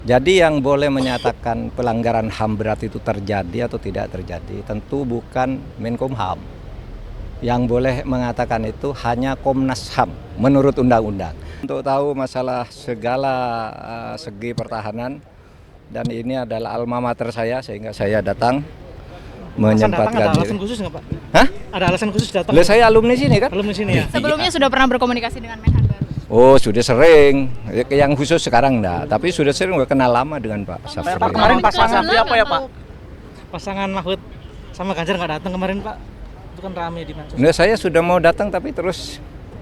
Jadi yang boleh menyatakan pelanggaran HAM berat itu terjadi atau tidak terjadi tentu bukan Menkumham. Yang boleh mengatakan itu hanya Komnas HAM menurut undang-undang. Untuk tahu masalah segala segi pertahanan, dan ini adalah alma mater saya sehingga saya datang menyempatkan ada alasan diri. khusus nggak Pak? Hah? Ada alasan khusus datang? Lah saya alumni sini kan? Belum di sini ya? Sebelumnya sudah pernah berkomunikasi dengan Menhan baru? Oh sudah sering, yang khusus sekarang enggak, tapi sudah sering udah kenal lama dengan Pak Safri. Kemarin pasangan Sebelah apa ya Pak? atau- Pasangan Mahfud sama Ganjar nggak datang kemarin Pak? Itu kan rame di Manchester. Nah, saya sudah mau datang tapi terus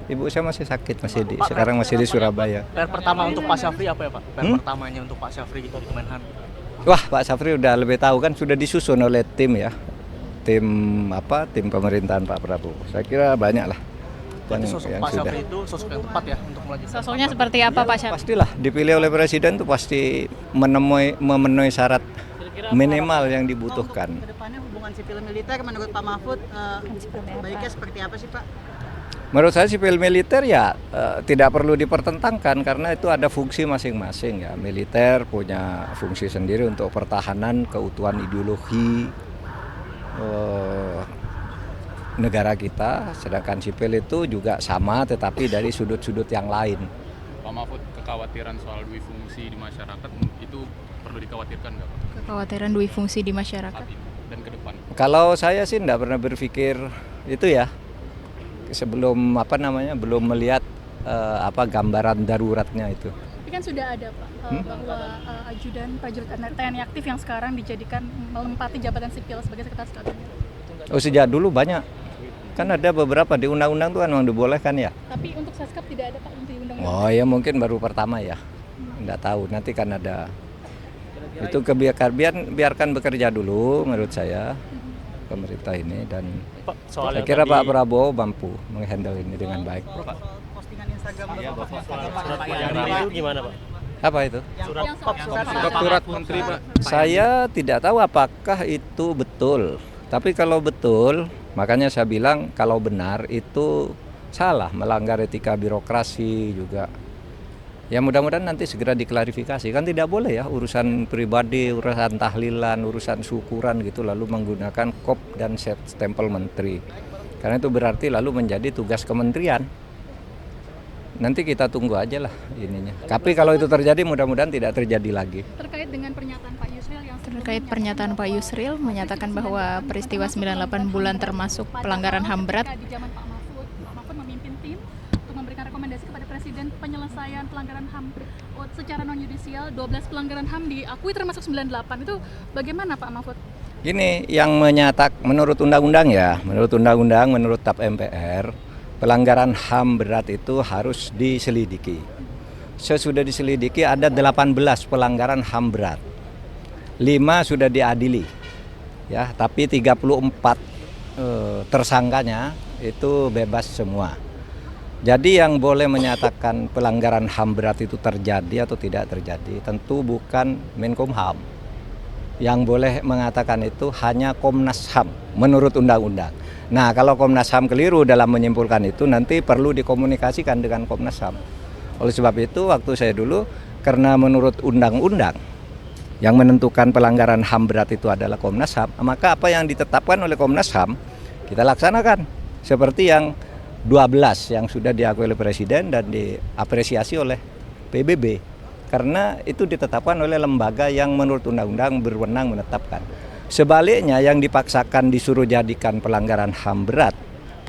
ibu saya masih sakit, sekarang masih di Surabaya. PR pertama untuk Pak Syafri apa ya Pak? PR pertamanya untuk Pak Syafri gitu di Kemenhan. Wah, Pak Safri udah lebih tahu kan, sudah disusun oleh tim ya. Tim pemerintahan Pak Prabowo. Saya kira banyak lah Berarti sosok yang Pak sudah. Syafri itu sosok yang tepat ya untuk melanjutkan. Sosoknya seperti apa Pak Syafri? Pastilah dipilih oleh presiden tuh pasti memenuhi syarat minimal yang dibutuhkan. Kedepannya hubungan sipil militer menurut Pak Mahfud baiknya seperti apa sih Pak? Menurut saya sipil militer ya tidak perlu dipertentangkan karena itu ada fungsi masing-masing ya. Militer punya fungsi sendiri untuk pertahanan keutuhan ideologi negara kita, sedangkan sipil itu juga sama tetapi dari sudut-sudut yang lain. Pak Mahfud, kekhawatiran soal dui fungsi di masyarakat itu perlu dikhawatirkan nggak Pak Kekhawatiran dui fungsi di masyarakat. saat ini dan ke depan? Kalau saya sih tidak pernah berpikir itu ya, sebelum belum melihat gambaran daruratnya itu. Tapi kan sudah ada Pak, bahwa ajudan prajurit TNI aktif yang sekarang dijadikan melempati jabatan sipil sebagai sekretaris kabinet. Oh sejak dulu banyak, kan ada beberapa di undang-undang tuh kan memang dibolehkan ya. Tapi untuk Seskap tidak ada Pak untuk di undang-undang. Oh ya mungkin baru pertama ya, nggak tahu nanti kan ada. Itu biarkan bekerja dulu menurut saya pemerintah ini, dan Pak, soal saya yang kira tadi- Pak Prabowo mampu menghandle ini dengan baik. Postingan Instagram Itu gimana Pak? Apa itu? Surat menteri Pak. Saya tidak tahu apakah itu betul. Tapi kalau betul, makanya saya bilang kalau benar itu salah, melanggar etika birokrasi juga. Ya mudah-mudahan nanti segera diklarifikasi. Kan tidak boleh ya urusan pribadi, urusan tahlilan, urusan syukuran gitu lalu menggunakan kop dan stempel menteri. Karena itu berarti lalu menjadi tugas kementerian. Nanti kita tunggu aja lah ininya. Tapi kalau itu terjadi mudah-mudahan tidak terjadi lagi. Terkait dengan pernyataan Pak Yusril yang Terkait pernyataan Pak Yusril menyatakan bahwa peristiwa 98 bulan termasuk pelanggaran HAM berat. Di zaman Pak Mahfud memimpin tim untuk memberikan rekomendasi kepada Presiden penyelesaian pelanggaran HAM secara non yudisial. 12 pelanggaran HAM diakui termasuk 98. Itu bagaimana Pak Mahfud? Ini yang menurut undang-undang ya, menurut TAP MPR, pelanggaran HAM berat itu harus diselidiki. Sesudah diselidiki ada 18 pelanggaran HAM berat. 5 sudah diadili. Ya, tapi 34 tersangkanya itu bebas semua. Jadi yang boleh menyatakan pelanggaran HAM berat itu terjadi atau tidak terjadi tentu bukan Menkumham. Yang boleh mengatakan itu hanya Komnas HAM menurut undang-undang. Nah, kalau Komnas HAM keliru dalam menyimpulkan itu nanti perlu dikomunikasikan dengan Komnas HAM. Oleh sebab itu waktu saya dulu, karena menurut undang-undang yang menentukan pelanggaran HAM berat itu adalah Komnas HAM, maka apa yang ditetapkan oleh Komnas HAM kita laksanakan. Seperti yang 12 yang sudah diakui oleh Presiden dan diapresiasi oleh PBB. Karena itu ditetapkan oleh lembaga yang menurut undang-undang berwenang menetapkan. Sebaliknya yang dipaksakan disuruh jadikan pelanggaran HAM berat,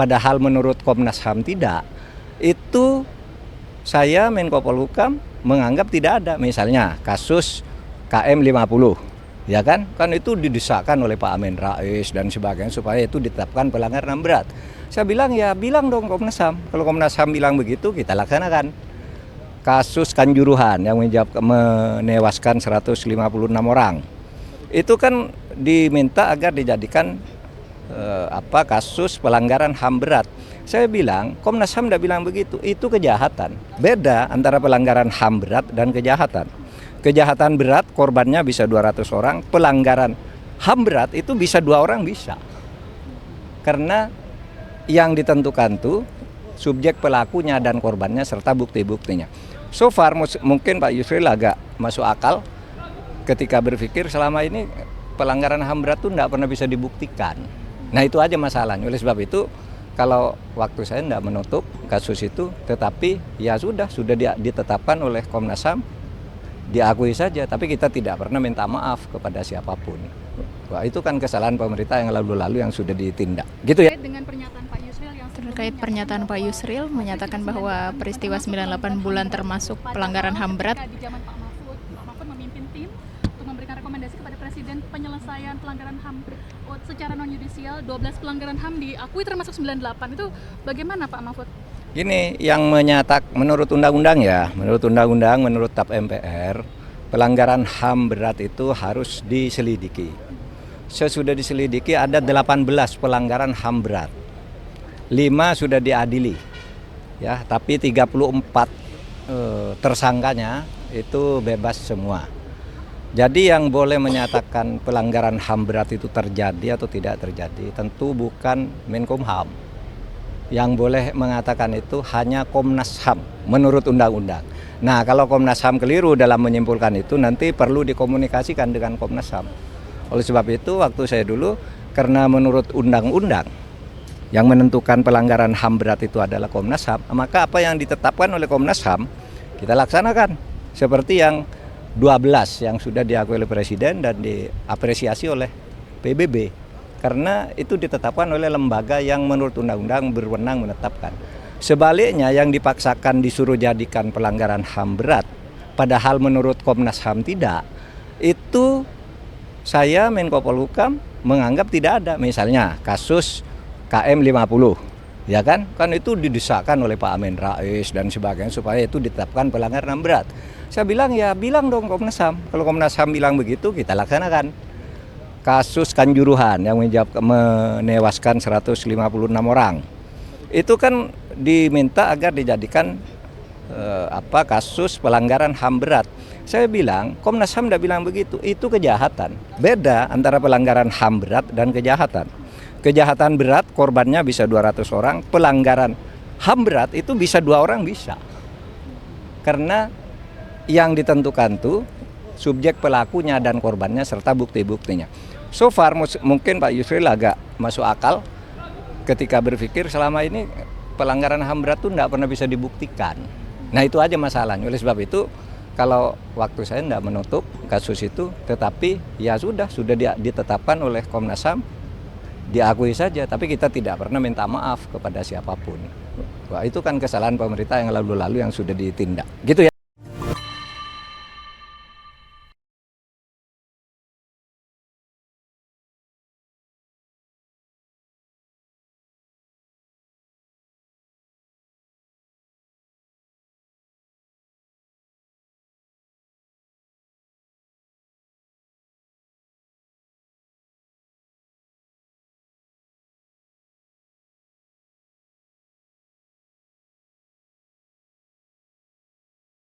padahal menurut Komnas HAM tidak, itu saya Menko Polhukam menganggap tidak ada. Misalnya kasus KM 50, ya kan itu didesakkan oleh Pak Amin Rais dan sebagainya supaya itu ditetapkan pelanggaran HAM berat. Saya bilang ya bilang dong Komnas HAM, kalau Komnas HAM bilang begitu kita laksanakan. Kasus Kanjuruhan yang menewaskan 156 orang, itu kan diminta agar dijadikan kasus pelanggaran HAM berat. Saya bilang Komnas HAM tidak bilang begitu, itu kejahatan. Beda antara pelanggaran HAM berat dan kejahatan. Kejahatan berat korbannya bisa 200 orang, pelanggaran HAM berat itu bisa 2 orang bisa. Karena yang ditentukan tuh subjek pelakunya dan korbannya serta bukti-buktinya. So far mungkin Pak Yusril agak masuk akal ketika berpikir selama ini pelanggaran HAM berat itu tidak pernah bisa dibuktikan. Nah itu aja masalahnya. Oleh sebab itu kalau waktu saya tidak menutup kasus itu, tetapi ya sudah ditetapkan oleh Komnas HAM, diakui saja. Tapi kita tidak pernah minta maaf kepada siapapun. Wah, itu kan kesalahan pemerintah yang lalu-lalu yang sudah ditindak. Gitu ya. Terkait dengan pernyataan Pak Yusril yang Terkait pernyataan Pak Yusril menyatakan bahwa peristiwa 98 bulan termasuk pelanggaran HAM berat. di zaman Pak Mahfud memimpin tim untuk memberikan rekomendasi kepada Presiden penyelesaian pelanggaran HAM secara non yudisial. 12 pelanggaran HAM diakui termasuk 98. Itu bagaimana Pak Mahfud? Ini yang menurut undang-undang ya, menurut TAP MPR, pelanggaran HAM berat itu harus diselidiki. Sesudah diselidiki ada 18 pelanggaran HAM berat. 5 sudah diadili. Ya, tapi 34 tersangkanya itu bebas semua. Jadi yang boleh menyatakan pelanggaran HAM berat itu terjadi atau tidak terjadi tentu bukan Menkumham. Yang boleh mengatakan itu hanya Komnas HAM menurut undang-undang. Nah, kalau Komnas HAM keliru dalam menyimpulkan itu nanti perlu dikomunikasikan dengan Komnas HAM. Oleh sebab itu waktu saya dulu, karena menurut undang-undang yang menentukan pelanggaran HAM berat itu adalah Komnas HAM, maka apa yang ditetapkan oleh Komnas HAM kita laksanakan. Seperti yang 12 yang sudah diakui oleh Presiden dan diapresiasi oleh PBB. Karena itu ditetapkan oleh lembaga yang menurut undang-undang berwenang menetapkan. Sebaliknya yang dipaksakan disuruh jadikan pelanggaran HAM berat, padahal menurut Komnas HAM tidak, itu saya Menko Polhukam menganggap tidak ada. Misalnya kasus KM 50, ya kan itu didesakkan oleh Pak Amin Rais dan sebagainya supaya itu ditetapkan pelanggaran HAM berat. Saya bilang ya bilang dong Komnas HAM. Kalau Komnas HAM bilang begitu kita laksanakan. Kasus Kanjuruhan yang menewaskan 156 orang. Itu kan diminta agar dijadikan kasus pelanggaran HAM berat. Saya bilang, Komnas HAM tidak bilang begitu, itu kejahatan. Beda antara pelanggaran HAM berat dan kejahatan. Kejahatan berat korbannya bisa 200 orang, pelanggaran HAM berat itu bisa 2 orang bisa. Karena yang ditentukan tuh subjek pelakunya dan korbannya serta bukti-buktinya. So far mungkin Pak Yusril agak masuk akal ketika berpikir selama ini pelanggaran HAM berat itu tidak pernah bisa dibuktikan. Nah itu aja masalahnya. Oleh sebab itu kalau waktu saya tidak menutup kasus itu, tetapi ya sudah ditetapkan oleh Komnas HAM, diakui saja. Tapi kita tidak pernah minta maaf kepada siapapun. Wah, itu kan kesalahan pemerintah yang lalu-lalu yang sudah ditindak. Gitu ya.